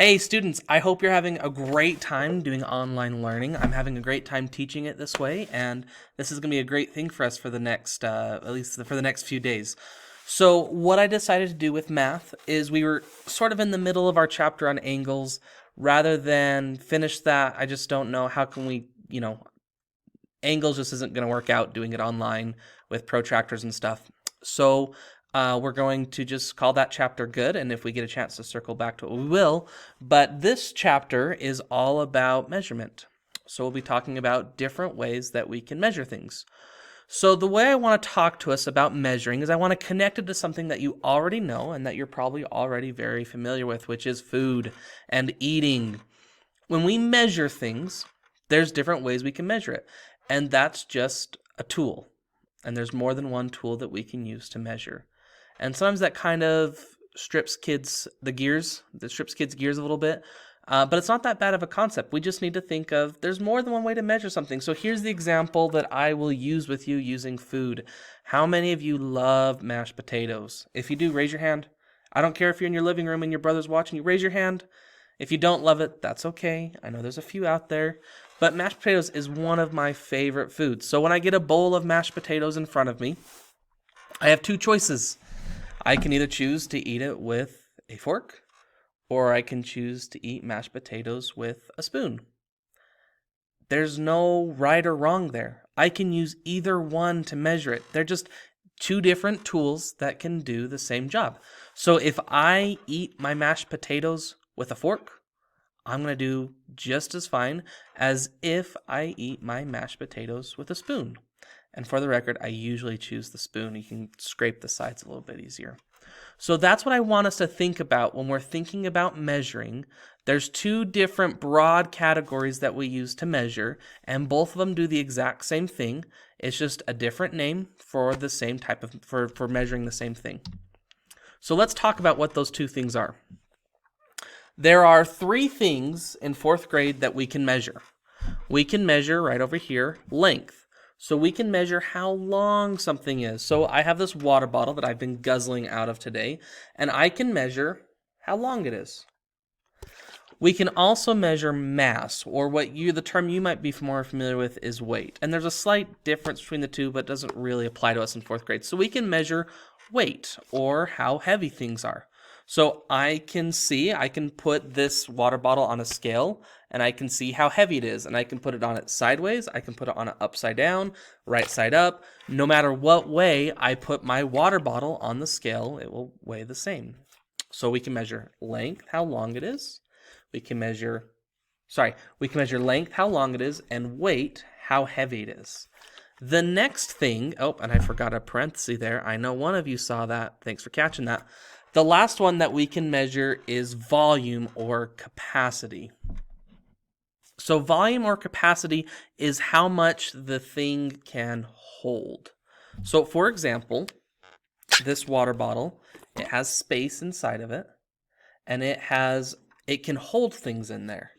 Hey students, I hope you're having a great time doing online learning. I'm having a great time teaching it this way, and this is going to be a great thing for us for the next, at least for the next few days. So what I decided to do with math is we were sort of in the middle of our chapter on angles. Rather than finish that, I just don't know how can we, angles just isn't going to work out doing it online with protractors and stuff. So we're going to just call that chapter good, and if we get a chance to circle back to it, we will. But this chapter is all about measurement. So we'll be talking about different ways that we can measure things. So the way I want to talk to us about measuring is I want to connect it to something that you already know and that you're probably already very familiar with, which is food and eating. When we measure things, there's different ways we can measure it, and that's just a tool. And there's more than one tool that we can use to measure. And sometimes that kind of strips kids gears a little bit. But it's not that bad of a concept. We just need to think of there's more than one way to measure something. So here's the example that I will use with you using food. How many of you love mashed potatoes? If you do, raise your hand. I don't care if you're in your living room and your brother's watching you, raise your hand. If you don't love it, that's okay. I know there's a few out there. But mashed potatoes is one of my favorite foods. So when I get a bowl of mashed potatoes in front of me, I have two choices. I can either choose to eat it with a fork, or I can choose to eat mashed potatoes with a spoon. There's no right or wrong there. I can use either one to measure it. They're just two different tools that can do the same job. So if I eat my mashed potatoes with a fork, I'm going to do just as fine as if I eat my mashed potatoes with a spoon. And for the record, I usually choose the spoon. You can scrape the sides a little bit easier. So that's what I want us to think about when we're thinking about measuring. There's two different broad categories that we use to measure, and both of them do the exact same thing. It's just a different name for the same type of, for measuring the same thing. So let's talk about what those two things are. There are three things in fourth grade that we can measure. We can measure right over here, length. So we can measure how long something is. So I have this water bottle that I've been guzzling out of today, and I can measure how long it is. We can also measure mass, or the term you might be more familiar with is weight. And there's a slight difference between the two, but it doesn't really apply to us in fourth grade. So we can measure weight, or how heavy things are. So I can put this water bottle on a scale, and I can see how heavy it is, and I can put it on it sideways, I can put it on it upside down, right side up. No matter what way I put my water bottle on the scale, it will weigh the same. So we can measure length, how long it is. We can measure length, how long it is, and weight, how heavy it is. The next thing, and I forgot a parenthesis there. I know one of you saw that. Thanks for catching that. The last one that we can measure is volume or capacity. So volume or capacity is how much the thing can hold. So for example, this water bottle, it has space inside of it, and it can hold things in there.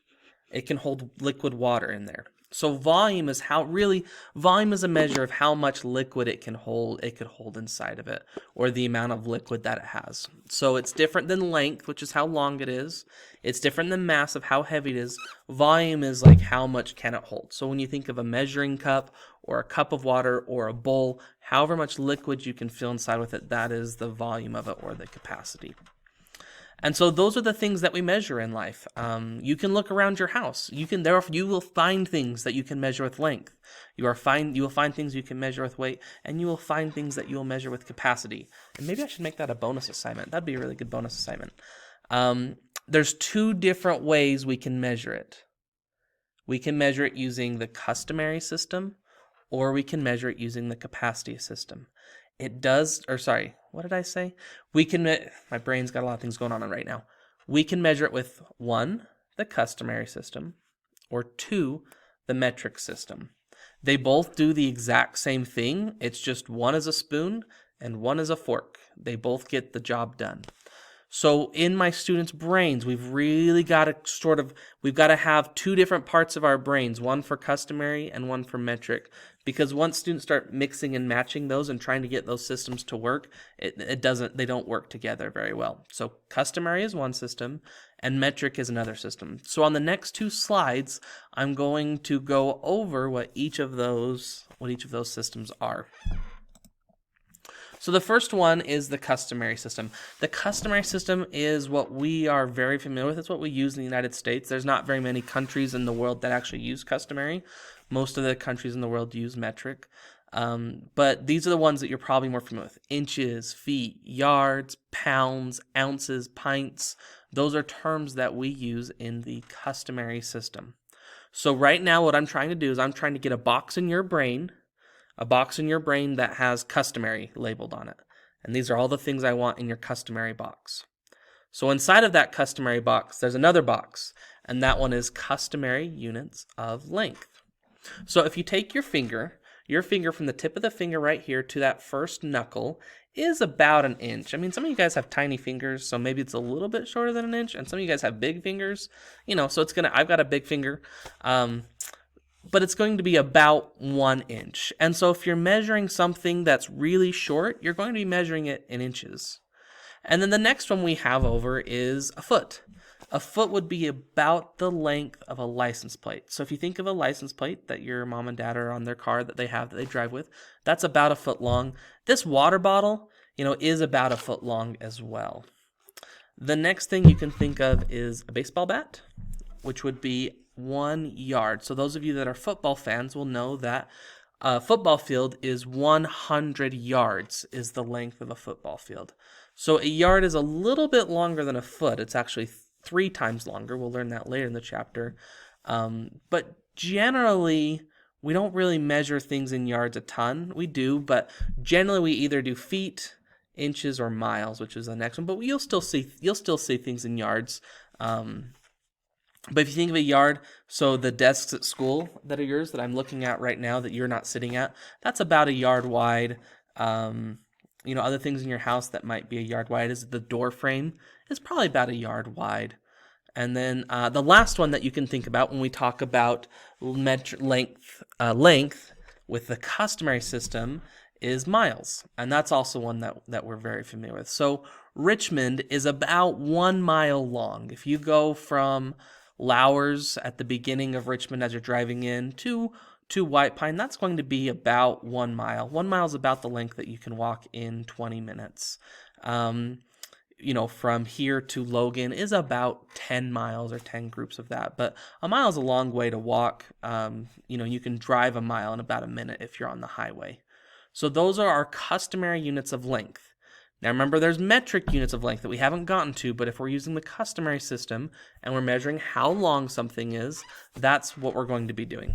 It can hold liquid water in there. So volume is a measure of how much liquid it could hold inside of it, or the amount of liquid that it has. So it's different than length, which is how long it is. It's different than mass, of how heavy it is. Volume is like how much can it hold. So when you think of a measuring cup or a cup of water or a bowl, however much liquid you can fill inside with it, that is the volume of it, or the capacity. And so those are the things that we measure in life. You can look around your house. You will find things that you can measure with length. You will find things you can measure with weight, and you will find things that you will measure with capacity. And maybe I should make that a bonus assignment. That'd be a really good bonus assignment. There's two different ways we can measure it. We can measure it using the customary system, or we can measure it using the capacity system. What did I say? My brain's got a lot of things going on right now. We can measure it with 1, the customary system, or 2, the metric system. They both do the exact same thing. It's just one is a spoon and one is a fork. They both get the job done. So in my students' brains, we've got to have two different parts of our brains, one for customary and one for metric, because once students start mixing and matching those and trying to get those systems to work, they don't work together very well. So customary is one system and metric is another system. So on the next two slides, I'm going to go over what each of those systems are. So the first one is the customary system. The customary system is what we are very familiar with. It's what we use in the United States. There's not very many countries in the world that actually use customary. Most of the countries in the world use metric. But these are the ones that you're probably more familiar with. Inches, feet, yards, pounds, ounces, pints. Those are terms that we use in the customary system. So right now what I'm trying to do is I'm trying to get a box in your brain that has customary labeled on it. And these are all the things I want in your customary box. So inside of that customary box, there's another box, and that one is customary units of length. So if you take your finger from the tip of the finger right here to that first knuckle is about an inch. I mean, some of you guys have tiny fingers, so maybe it's a little bit shorter than an inch, and some of you guys have big fingers, so I've got a big finger. But it's going to be about 1 inch. And so if you're measuring something that's really short, you're going to be measuring it in inches. And then the next one we have over is a foot. A foot would be about the length of a license plate. So if you think of a license plate that your mom and dad are on their car that they drive with, that's about a foot long. This water bottle, is about a foot long as well. The next thing you can think of is a baseball bat, which would be 1 yard. So those of you that are football fans will know that a football field is 100 yards is the length of a football field. So a yard is a little bit longer than a foot. It's actually 3 times longer. We'll learn that later in the chapter. But generally, we don't really measure things in yards a ton. We do, but generally we either do feet, inches, or miles, which is the next one. But you'll still see things in yards. But if you think of a yard, so the desks at school that are yours that I'm looking at right now that you're not sitting at, that's about a yard wide. Other things in your house that might be a yard wide is the door frame is probably about a yard wide. And then the last one that you can think about when we talk about length with the customary system is miles. And that's also one that we're very familiar with. So Richmond is about 1 mile long. If you go from Lowers at the beginning of Richmond as you're driving in to White Pine, that's going to be about 1 mile. 1 mile is about the length that you can walk in 20 minutes. From here to Logan is about 10 miles or 10 groups of that. But a mile is a long way to walk. You can drive a mile in about a minute if you're on the highway. So those are our customary units of length. Now remember, there's metric units of length that we haven't gotten to, but if we're using the customary system and we're measuring how long something is, that's what we're going to be doing.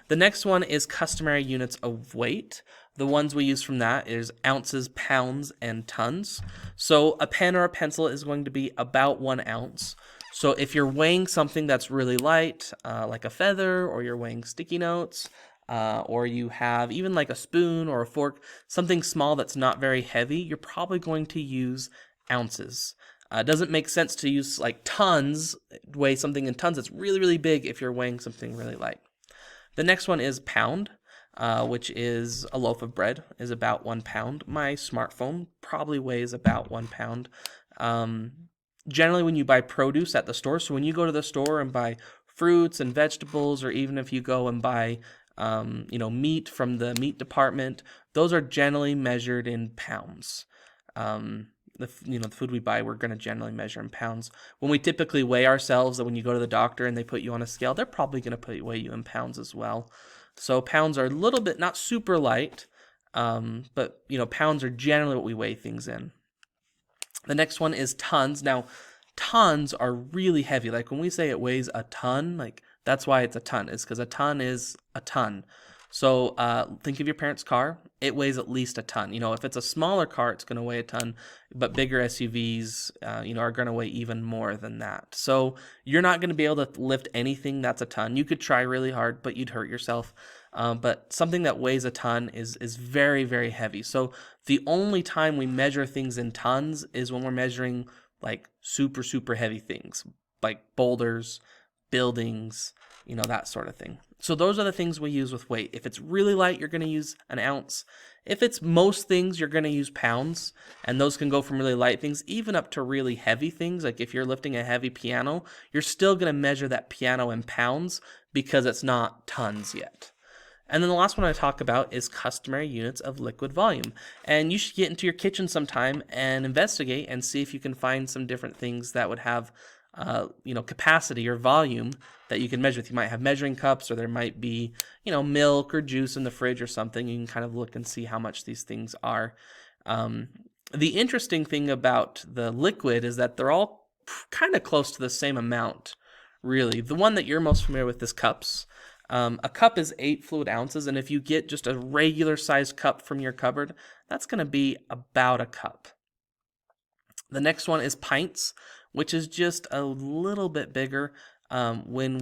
The next one is customary units of weight. The ones we use from that is ounces, pounds, and tons. So a pen or a pencil is going to be about 1 ounce. So if you're weighing something that's really light, like a feather, or you're weighing sticky notes, or you have even like a spoon or a fork, something small that's not very heavy, you're probably going to use ounces. It doesn't make sense to use like tons, weigh something in tons that's really, really big if you're weighing something really light. The next one is pound, which is a loaf of bread, is about 1 pound. My smartphone probably weighs about 1 pound. Generally, when you buy produce at the store, so when you go to the store and buy fruits and vegetables, or even if you go and buy meat from the meat department, those are generally measured in pounds. The food we buy, we're going to generally measure in pounds. When we typically weigh ourselves, when you go to the doctor and they put you on a scale, they're probably going to weigh you in pounds as well. So pounds are a little bit, not super light, but pounds are generally what we weigh things in. The next one is tons. Now, tons are really heavy. Like when we say it weighs a ton, like that's why it's a ton. It's because a ton is a ton. So think of your parents' car. It weighs at least a ton. If it's a smaller car, it's going to weigh a ton. But bigger SUVs, are going to weigh even more than that. So you're not going to be able to lift anything that's a ton. You could try really hard, but you'd hurt yourself. But something that weighs a ton is very, very heavy. So the only time we measure things in tons is when we're measuring like super, super heavy things, like boulders, buildings, that sort of thing. So those are the things we use with weight. If it's really light, you're going to use an ounce. If it's most things, you're going to use pounds, and those can go from really light things even up to really heavy things. Like if you're lifting a heavy piano, you're still going to measure that piano in pounds because it's not tons yet. And then the last one I talk about is customary units of liquid volume. And you should get into your kitchen sometime and investigate and see if you can find some different things that would have capacity or volume that you can measure with. You might have measuring cups, or there might be, milk or juice in the fridge or something. You can kind of look and see how much these things are. The interesting thing about the liquid is that they're all kind of close to the same amount, really. The one that you're most familiar with is cups. A cup is 8 fluid ounces, and if you get just a regular sized cup from your cupboard, that's going to be about a cup. The next one is pints, which is just a little bit bigger. When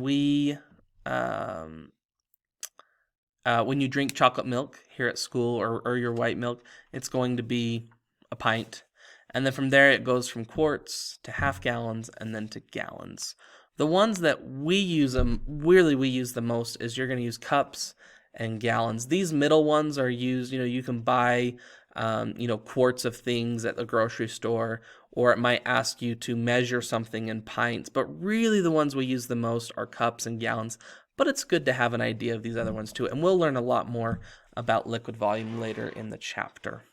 you drink chocolate milk here at school, or your white milk, it's going to be a pint. And then from there, it goes from quarts to half gallons and then to gallons. The ones that we use the most is you're going to use cups and gallons. These middle ones are used, you can buy, quarts of things at the grocery store, or it might ask you to measure something in pints. But really the ones we use the most are cups and gallons. But it's good to have an idea of these other ones too. And we'll learn a lot more about liquid volume later in the chapter.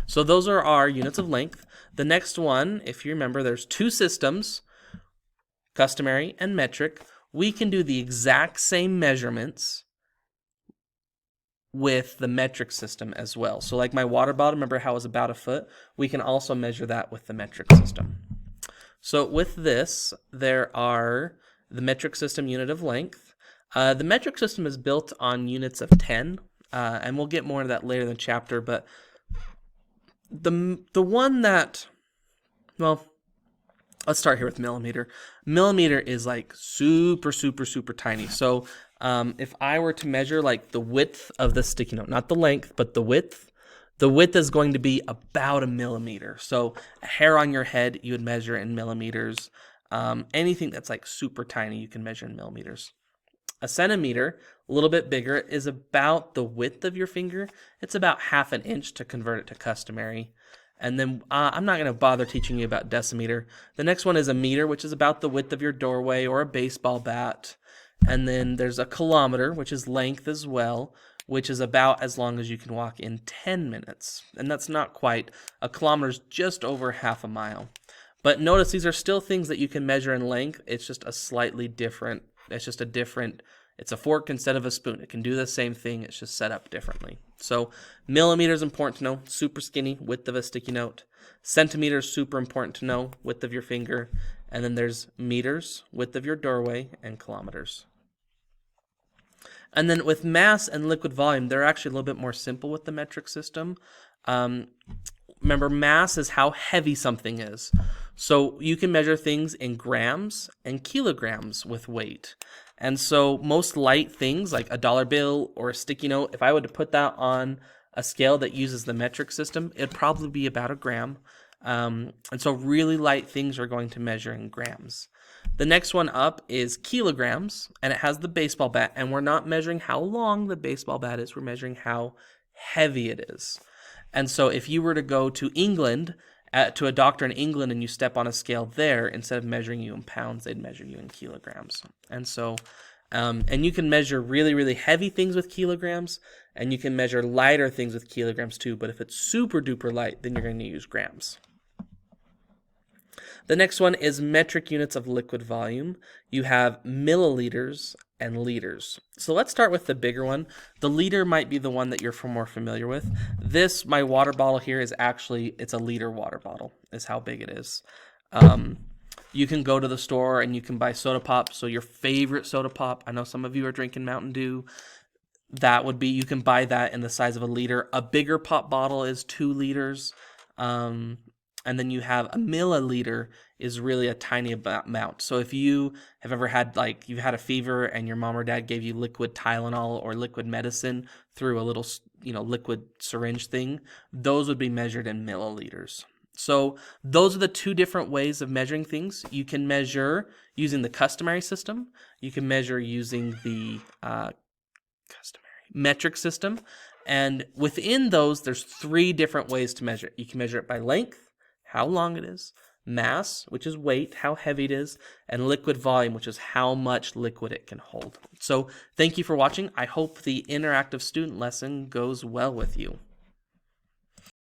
So those are our units of length. The next one, if you remember, there's 2 systems, customary and metric. We can do the exact same measurements with the metric system as well. So like my water bottle, remember how it was about a foot? We can also measure that with the metric system. So with this, there are the metric system unit of length. The metric system is built on units of 10, and we'll get more into that later in the chapter, but the one that, let's start here with millimeter. Millimeter is like super, super, super tiny. So if I were to measure like the width of the sticky note, not the length, but the width is going to be about a millimeter. So a hair on your head, you would measure in millimeters. Anything that's like super tiny, you can measure in millimeters. A centimeter, a little bit bigger, is about the width of your finger. It's about half an inch to convert it to customary. And then I'm not going to bother teaching you about decimeter. The next one is a meter, which is about the width of your doorway or a baseball bat. And then there's a kilometer, which is length as well, which is about as long as you can walk in 10 minutes. And that's not quite. A kilometer is just over half a mile. But notice these are still things that you can measure in length. It's just a slightly different, it's a fork instead of a spoon. It can do the same thing. It's just set up differently. So millimeter is important to know. Super skinny, width of a sticky note. Centimeter is super important to know. Width of your finger. And then there's meters, width of your doorway, and kilometers. And then with mass and liquid volume, they're actually a little bit more simple with the metric system. Remember, mass is how heavy something is. So you can measure things in grams and kilograms with weight. And so most light things like a dollar bill or a sticky note, if I were to put that on a scale that uses the metric system, it'd probably be about a gram. And so really light things are going to measure in grams. The next one up is kilograms, and it has the baseball bat. And we're not measuring how long the baseball bat is. We're measuring how heavy it is. And so if you were to go to England, to a doctor in England, and you step on a scale there, instead of measuring you in pounds, they'd measure you in kilograms. And so, and you can measure really, really heavy things with kilograms, and you can measure lighter things with kilograms too. But if it's super duper light, then you're going to use grams. The next one is metric units of liquid volume. You have milliliters and liters. So let's start with the bigger one. The liter might be the one that you're more familiar with. This, my water bottle here, is actually, it's a liter water bottle, is how big it is. You can go to the store and you can buy soda pop. So your favorite soda pop, I know some of you are drinking Mountain Dew. That would be, you can buy that in the size of a liter. A bigger pop bottle is 2 liters. And then you have a milliliter is really a tiny amount. So if you have ever had, like, you've had a fever and your mom or dad gave you liquid Tylenol or liquid medicine through a little, liquid syringe thing, those would be measured in milliliters. So those are the two different ways of measuring things. You can measure using the customary system. You can measure using the customary metric system. And within those, there's three different ways to measure it. You can measure it by length, how long it is, mass, which is weight, how heavy it is, and liquid volume, which is how much liquid it can hold. So thank you for watching. I hope the interactive student lesson goes well with you.